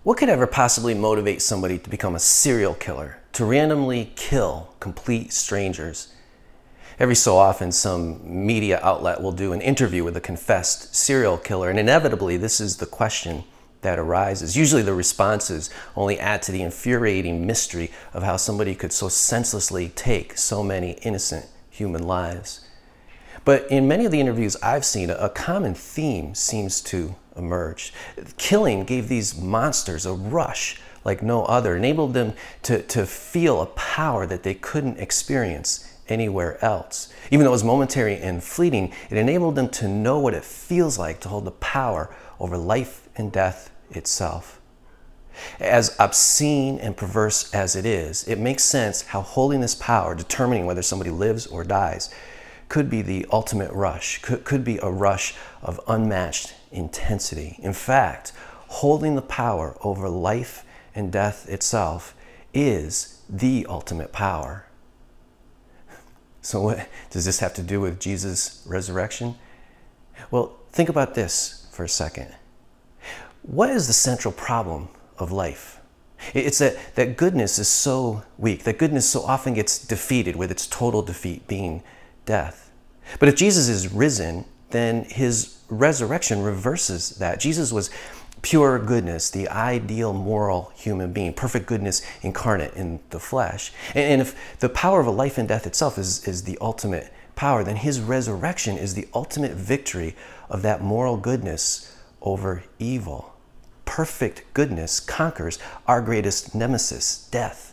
What could ever possibly motivate somebody to become a serial killer, to randomly kill complete strangers? Every so often, some media outlet will do an interview with a confessed serial killer, and inevitably, this is the question that arises. Usually the responses only add to the infuriating mystery of how somebody could so senselessly take so many innocent human lives. But in many of the interviews I've seen, a common theme seems to emerge. Killing gave these monsters a rush like no other, enabled them to feel a power that they couldn't experience anywhere else. Even though it was momentary and fleeting, it enabled them to know what it feels like to hold the power over life and death itself. As obscene and perverse as it is, it makes sense how holding this power, determining whether somebody lives or dies, could be the ultimate rush, could be a rush of unmatched intensity. In fact, holding the power over life and death itself is the ultimate power. So what does this have to do with Jesus' resurrection? Well, think about this for a second. What is the central problem of life? It's that goodness is so weak, that goodness so often gets defeated, with its total defeat being death. But if Jesus is risen, then his resurrection reverses that. Jesus was pure goodness, the ideal moral human being, perfect goodness incarnate in the flesh. And if the power of a life and death itself is the ultimate power, then his resurrection is the ultimate victory of that moral goodness over evil. Perfect goodness conquers our greatest nemesis, death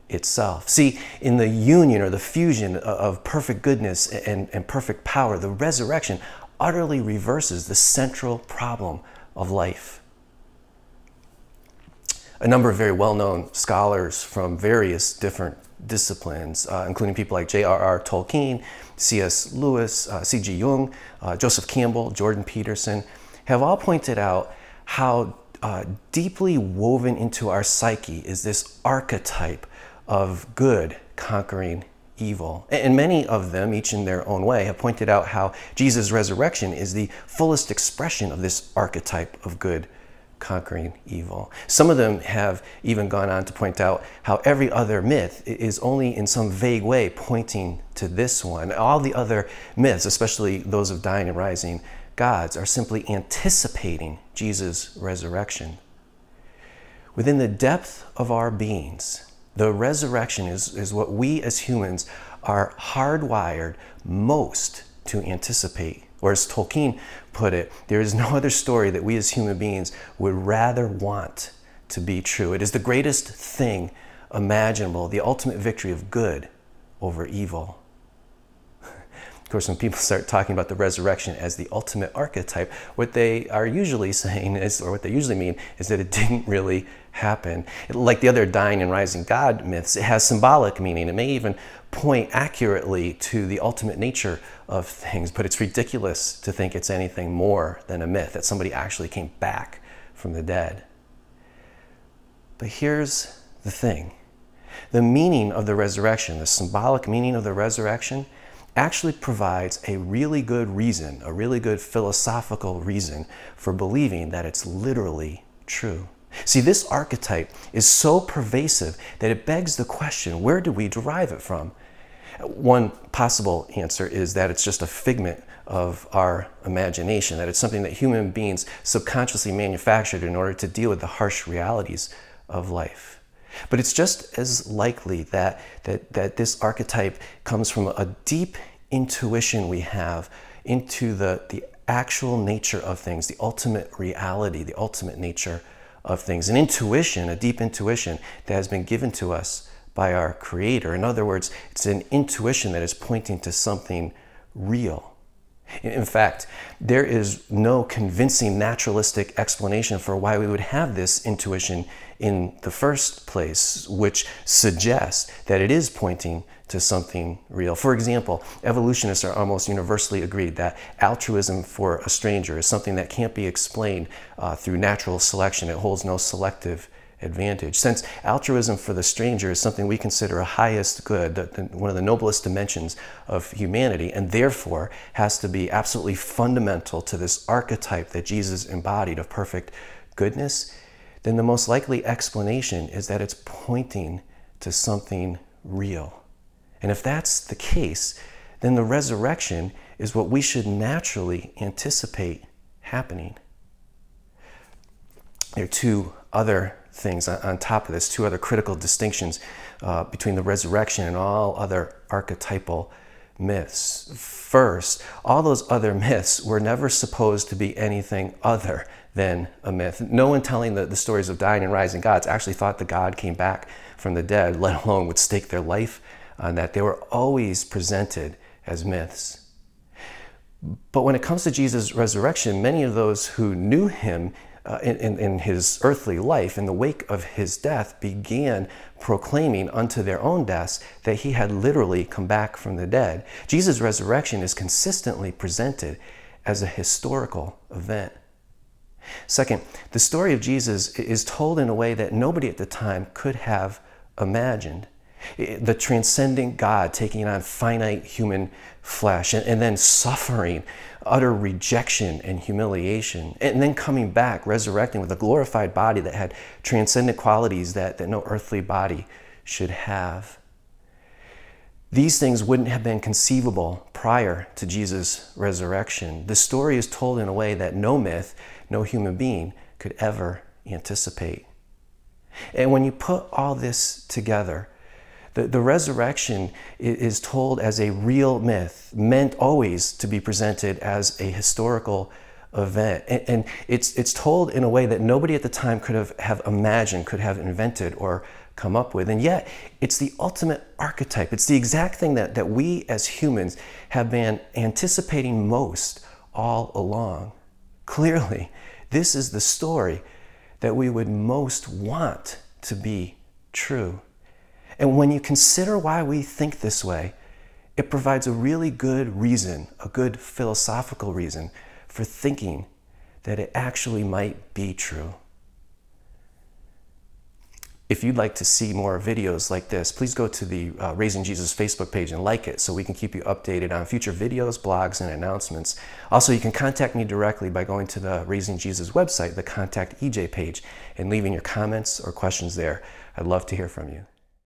itself. See, in the union or the fusion of perfect goodness and perfect power, the resurrection utterly reverses the central problem of life. A number of very well-known scholars from various different disciplines, including people like J.R.R. Tolkien, C.S. Lewis, C.G. Jung, Joseph Campbell, Jordan Peterson, have all pointed out how deeply woven into our psyche is this archetype of good conquering evil. And many of them, each in their own way, have pointed out how Jesus' resurrection is the fullest expression of this archetype of good conquering evil. Some of them have even gone on to point out how every other myth is only in some vague way pointing to this one. All the other myths, especially those of dying and rising gods, are simply anticipating Jesus' resurrection. Within the depth of our beings, the resurrection is what we as humans are hardwired most to anticipate. Or as Tolkien put it, there is no other story that we as human beings would rather want to be true. It is the greatest thing imaginable, the ultimate victory of good over evil. Of course, when people start talking about the resurrection as the ultimate archetype, what they are usually saying is, or what they usually mean, is that it didn't really happen. Like the other dying and rising God myths, it has symbolic meaning. It may even point accurately to the ultimate nature of things, but it's ridiculous to think it's anything more than a myth, that somebody actually came back from the dead. But here's the thing. The meaning of the resurrection, the symbolic meaning of the resurrection, actually provides a really good reason, a really good philosophical reason for believing that it's literally true. See, this archetype is so pervasive that it begs the question, where do we derive it from? One possible answer is that it's just a figment of our imagination, that it's something that human beings subconsciously manufactured in order to deal with the harsh realities of life. But it's just as likely that this archetype comes from a deep intuition we have into the actual nature of things, the ultimate reality, the ultimate nature of things. An intuition, a deep intuition that has been given to us by our Creator. In other words, it's an intuition that is pointing to something real. In fact, there is no convincing naturalistic explanation for why we would have this intuition in the first place, which suggests that it is pointing to something real. For example, evolutionists are almost universally agreed that altruism for a stranger is something that can't be explained through natural selection. It holds no selective advantage. Since altruism for the stranger is something we consider a highest good, one of the noblest dimensions of humanity, and therefore has to be absolutely fundamental to this archetype that Jesus embodied of perfect goodness, then the most likely explanation is that it's pointing to something real. And if that's the case, then the resurrection is what we should naturally anticipate happening. There are two other things on top of this, two other critical distinctions between the resurrection and all other archetypal myths. First, all those other myths were never supposed to be anything other than a myth. No one telling the stories of dying and rising gods actually thought the God came back from the dead, let alone would stake their life on that. They were always presented as myths. But when it comes to Jesus' resurrection, many of those who knew him in his earthly life, in the wake of his death, began proclaiming unto their own deaths that he had literally come back from the dead. Jesus' resurrection is consistently presented as a historical event. Second, the story of Jesus is told in a way that nobody at the time could have imagined. The transcendent God taking on finite human flesh and then suffering utter rejection and humiliation, and then coming back, resurrecting with a glorified body that had transcendent qualities that no earthly body should have. These things wouldn't have been conceivable prior to Jesus' resurrection. The story is told in a way that no myth, no human being could ever anticipate. And when you put all this together, the resurrection is told as a real myth, meant always to be presented as a historical event. And it's told in a way that nobody at the time could have imagined, could have invented or come up with. And yet, it's the ultimate archetype. It's the exact thing that we as humans have been anticipating most all along. Clearly, this is the story that we would most want to be true. And when you consider why we think this way, it provides a really good reason, a good philosophical reason for thinking that it actually might be true. If you'd like to see more videos like this, please go to the Raising Jesus Facebook page and like it so we can keep you updated on future videos, blogs, and announcements. Also, you can contact me directly by going to the Raising Jesus website, the Contact EJ page, and leaving your comments or questions there. I'd love to hear from you.